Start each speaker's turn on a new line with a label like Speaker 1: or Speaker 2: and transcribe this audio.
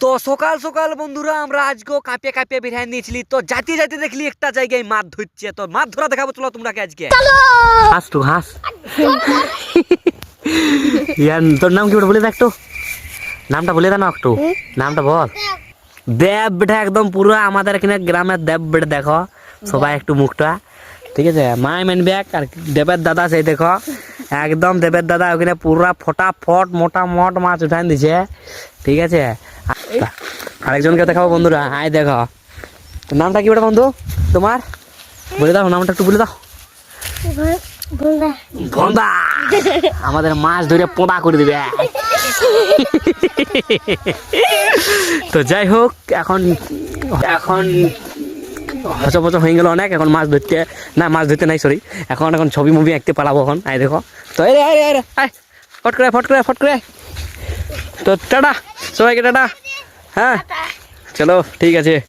Speaker 1: তো সকাল সকাল বন্ধুরা আমরা আজকেও কাঁপিয়ে কাঁপিয়ে বেরিয়ে নিয়েছিলি। তো যাতে যাতে দেখলি একটা জায়গায় মাছ ধরছে, তো মাছ ধরা দেখাবো চলো তোমরাকে আজকে। হাস তো হাস। ইয়ার তোর নাম কি বলে দেখ তো, নামটা বলে দে না একটু, নামটা বল। দেব বেটা, একদম পুরো আমাদের এখানে গ্রামের দেব বেটা। দেখো সবাই একটু মুখটা, ঠিক আছে। মাই মেন ব্যাগ আর দেবের দাদা সেই দেখো, একদম দেবের দাদা ওখানে পুরা ফটাফট মোটা মোট মাছ উঠান দিছে, ঠিক আছে। আরেকজনকে দেখাবো বন্ধুরা, আয় দেখো। নামটা কি বেটা বন্ধু তোমার, বলে দাও নামটা একটু বলে দাও। ভোন্দা। আমাদের মাছ ধরে পোদা করে দিবে। তো যাই হোক, এখন এখন হচপচ হয়ে গেল অনেক। এখন মাছ ধরতে না, মাছ ধরতে নাই সরি, এখন ছবি মুভি আঁকতে পালাবো এখন। আয় দেখো তো, আয় ফট করে। তো টাটা সবাইকে, টাটা। হ্যাঁ চলো ঠিক আছে।